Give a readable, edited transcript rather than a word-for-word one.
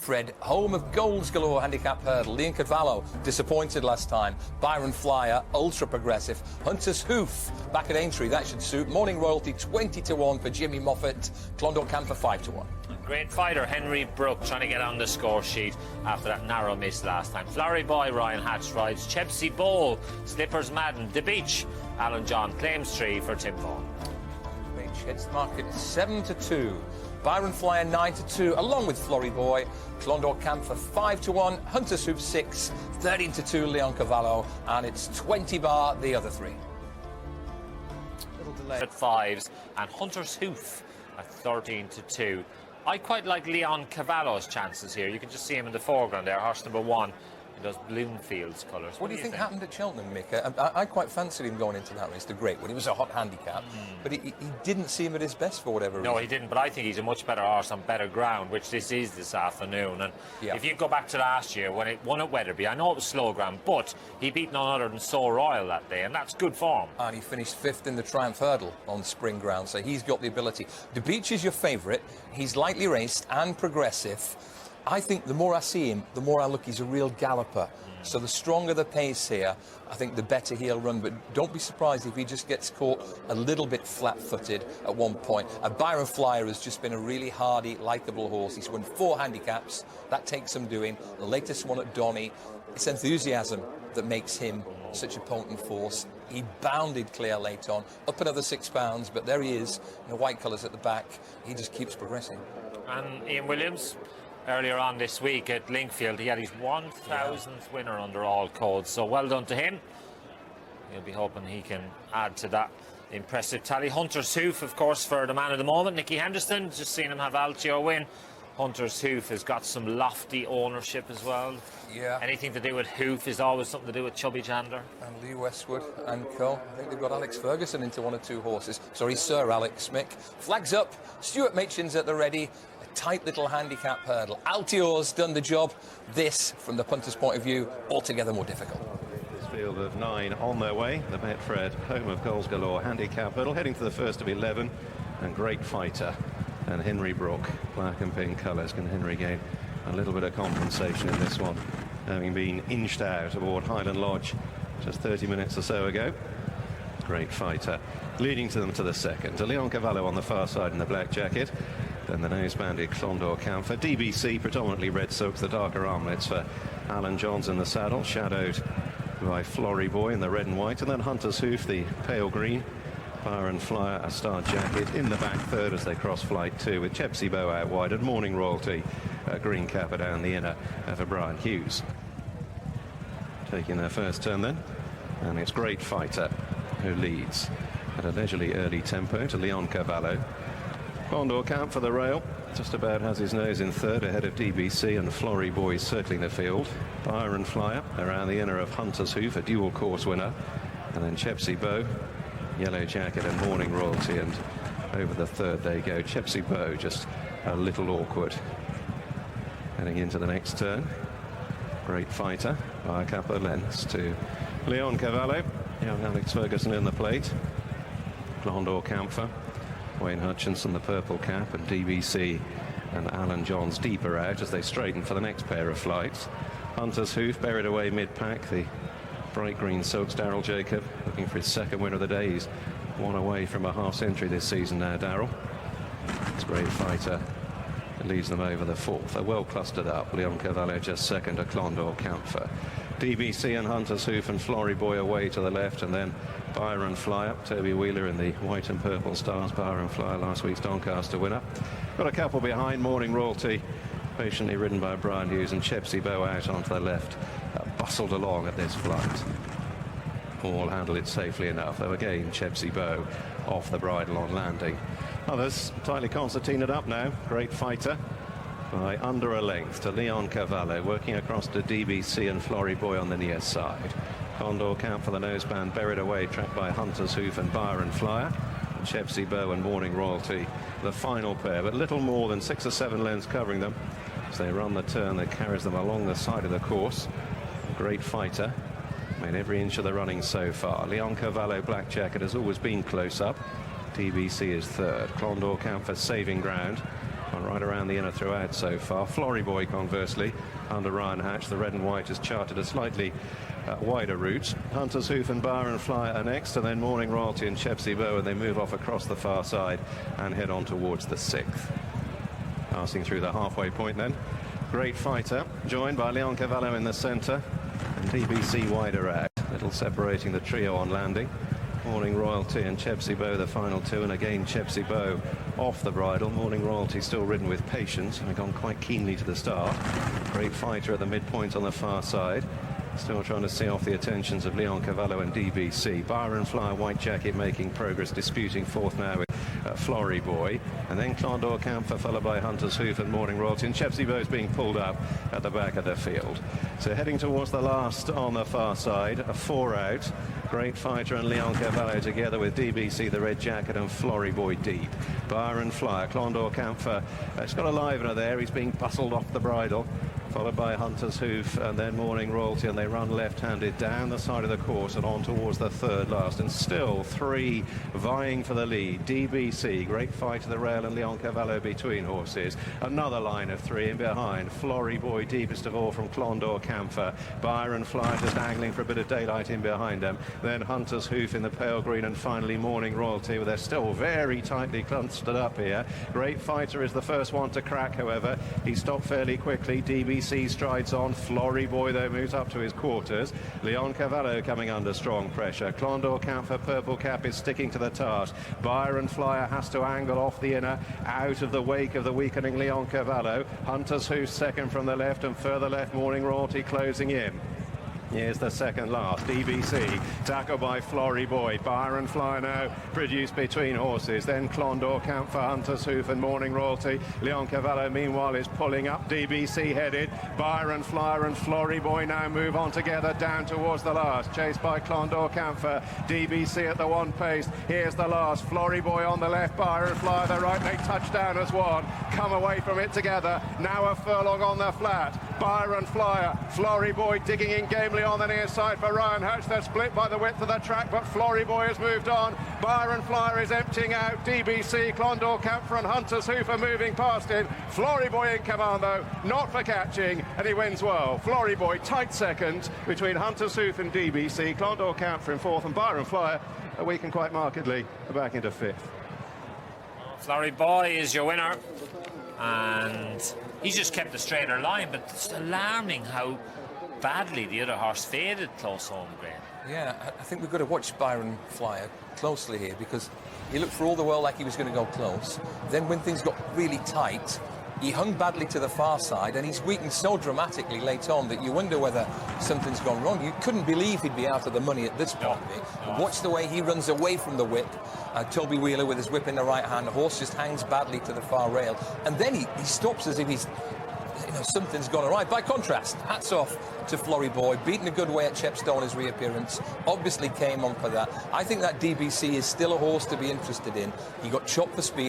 Betfred, home of goals galore handicap hurdle. Leon Cavallo, disappointed last time. Byron Flyer, ultra progressive. Hunter's Hoof, back at Aintree, that should suit. Morning Royalty, 20-1 for Jimmy Moffat. Clondalk Camp for 5-1. Great fighter, Henry Brook, trying to get on the score sheet after that narrow miss last time. Florrie Boy, Ryan Hatch rides. Debece Bowl, Slippers Madden, Debece, Alan John claims 3 for Tim Vaughan. Heads the market 7-2. Byron Flyer 9-2, along with Florrie Boy. Clondalk Camp for 5-1. Hunter's Hoof 6, 13-2 Leon Cavallo, and it's 20 bar the other 3. Little delay at 5s, and Hunter's Hoof at 13-2. I quite like Leon Cavallo's chances here. You can just see him in the foreground there, horse number 1. In those Bloomfields colours. What do you think happened at Cheltenham, Mick? I quite fancied him going into that race, the Great One. He was a hot handicap, but he didn't seem at his best for whatever reason. No, he didn't, but I think he's a much better horse on better ground, which this is this afternoon. And if you go back to last year, when it won at Wetherby, I know it was slow ground, but he beat none other than So Royal that day, and that's good form. And he finished 5th in the Triumph Hurdle on spring ground, so he's got the ability. Debece is your favourite. He's lightly raced and progressive. I think the more I see him, the more I look, he's a real galloper. So the stronger the pace here, I think the better he'll run. But don't be surprised if he just gets caught a little bit flat-footed at one point. Byron Flyer has just been a really hardy, likeable horse. He's won 4 handicaps. That takes some doing. The latest one at Donny. It's enthusiasm that makes him such a potent force. He bounded clear late on, up another 6 pounds, but there he is, in the white colours at the back. He just keeps progressing. And Ian Williams, earlier on this week at Linkfield, he had his 1,000th winner under all codes, so well done to him. He'll be hoping he can add to that impressive tally. Hunter's Hoof, of course, for the man of the moment, Nicky Henderson. Just seen him have Altio win. Hunter's Hoof has got some lofty ownership as well. Yeah. Anything to do with Hoof is always something to do with Chubby Jander. And Lee Westwood and co. I think they've got Alex Ferguson into 1 or 2 horses. Sorry, Sir Alex Mick. Flags up. Stuart Machin's at the ready. Tight little handicap hurdle. Altio's done the job. This, from the punter's point of view, altogether more difficult. This field of 9 on their way. The Betfred, home of goals galore handicap hurdle, heading to the first of 11. And Great Fighter and Henry Brook, black and pink colours. Can Henry gain a little bit of compensation in this one, having been inched out aboard Highland Lodge just 30 minutes or so ago? Great Fighter leading to them to the second. To Leon Cavallo on the far side in the black jacket. Then the nose-banded Clondalk Camp for Debece, predominantly red silks, the darker armlets for Alan Johns in the saddle, shadowed by Florrie Boy in the red and white, and then Hunter's Hoof, the pale green. Byron Flyer, a star jacket in the back third as they cross flight 2, with Debece Bow out wide and Morning Royalty, a green capper down the inner for Brian Hughes. Taking their first turn then, and it's Great Fighter who leads at a leisurely early tempo to Leon Cavallo. Clondalk Camp for the rail, just about has his nose in third ahead of Debece, and Florrie Boy circling the field. Byron Flyer around the inner of Hunter's Hoof, a dual course winner, and then Debece Bow, yellow jacket and Morning Royalty, and over the third they go. Debece Bow just a little awkward heading into the next turn. Great Fighter by a couple of lengths to Leon Cavallo. Young Alex Ferguson in the plate. Clondalk Camp for Wayne Hutchinson, the purple cap, and Debece and Alan Johns deeper out as they straighten for the next pair of flights. Hunter's Hoof buried away mid-pack, the bright green silks. Daryl Jacob looking for his second win of the day. He's 1 away from a half-century this season now, Daryl. It's Great Fighter. It leads them over the 4th. They're well clustered up. Leon Cavallo just second to Clondalk Camp for Debece and Hunter's Hoof, and Florrie Boy away to the left, and then Byron Flyer, Toby Wheeler in the white and purple stars. Byron Flyer, last week's Doncaster winner. Got a couple behind, Morning Royalty, patiently ridden by Brian Hughes, and Debece Bow out onto the left, bustled along at this flight. All handle it safely enough, though again Debece Bow off the bridle on landing. Others tightly concertinaed up now. Great Fighter by under a length to Leon Cavallo, working across to Debece and Florrie Boy on the near side. Clondalk Camp for the noseband, buried away, tracked by Hunter's Hoof and Byron Flyer. Debece Bow and Morning Royalty, the final pair, but little more than 6 or 7 lengths covering them as they run the turn that carries them along the side of the course. Great Fighter made every inch of the running so far. Leon Cavallo, black jacket, has always been close up. Debece is third. Clondalk Camp for saving ground Gone right around the inner throughout so far. Florrie Boy, conversely, under Ryan Hatch, the red and white has charted a slightly wider route. Hunter's Hoof and Byron Flyer are next, and then Morning Royalty and Debece, and they move off across the far side and head on towards the 6th. Passing through the halfway point then. Great Fighter, joined by Leon Cavallo in the centre, and Debece wider out. Little separating the trio on landing. Morning Royalty and Debece, the final two, and again Debece off the bridle. Morning Royalty still ridden with patience and gone quite keenly to the start. Great Fighter at the midpoint on the far side, still trying to see off the attentions of Leon Cavallo and Debece. Byron Flyer, White Jacket making progress, disputing fourth now with Florrie Boy, and then Clondor Camphor followed by Hunter's Hoof and Morning Royalty, and Debece is being pulled up at the back of the field. So heading towards the last on the far side, a 4 out. Great Fighter and Leon Cavallo together with Debece, the red jacket, and Florrie Boy deep. Byron Flyer, Clondor Camphor, it's got a livener there, he's being bustled off the bridle, followed by Hunter's Hoof and then Morning Royalty, and they run left-handed down the side of the course and on towards the third last, and still 3 vying for the lead. Debece, Great Fighter, the rail, and Leon Cavallo between horses. Another line of 3 in behind. Florrie Boy deepest of all from Clondor Camphor. Byron Flyer just angling for a bit of daylight in behind them. Then Hunter's Hoof in the pale green, and finally Morning Royalty, they're still very tightly clustered up here. Great Fighter is the first one to crack, however. He stopped fairly quickly. Debece strides on. Florrie Boy, though, moves up to his quarters. Leon Cavallo coming under strong pressure. Clondor Camphor, purple cap, is sticking to the task. Byron Flyer has to angle off the inner, out of the wake of the weakening Leon Cavallo. Hunter's Hoof second from the left, and further left Morning Royalty closing in. Here's the second last. Debece, tackled by Florrie Boy. Byron Flyer now produced between horses. Then Clondor Camphor, Hunter's Hoof, and Morning Royalty. Leon Cavallo, meanwhile, is pulling up. Debece headed. Byron Flyer and Florrie Boy now move on together down towards the last. Chased by Clondor Camphor. Debece at the one pace. Here's the last. Florrie Boy on the left. Byron Flyer the right. They touch down as one. Come away from it together. Now a furlong on the flat. Byron Flyer, Florrie Boy digging in gamely on the near side for Ryan Hatch. They're split by the width of the track, but Florrie Boy has moved on. Byron Flyer is emptying out. Debece, Clondor Camphor, and Hunter's Hoof are moving past him. Florrie Boy in command, though, not for catching, and he wins well. Florrie Boy tight second between Hunter's Hoof and Debece. Clondor Camphor in fourth, and Byron Flyer weakened quite markedly back into fifth. Florrie Boy is your winner, and he's just kept a straighter line, but it's alarming how badly the other horse faded close home, Graham. Yeah, I think we've got to watch Byron Flyer closely here, because he looked for all the world like he was going to go close. Then when things got really tight, he hung badly to the far side, and he's weakened so dramatically late on that you wonder whether something's gone wrong. You couldn't believe he'd be out of the money at this point. No. Watch the way he runs away from the whip. Toby Wheeler with his whip in the right hand. The horse just hangs badly to the far rail, and then he stops as if he's, something's gone awry. By contrast, hats off to Florrie Boy, beaten a good way at Chepstow in his reappearance, obviously came on for that. I think that Debece is still a horse to be interested in. He got chopped for speed.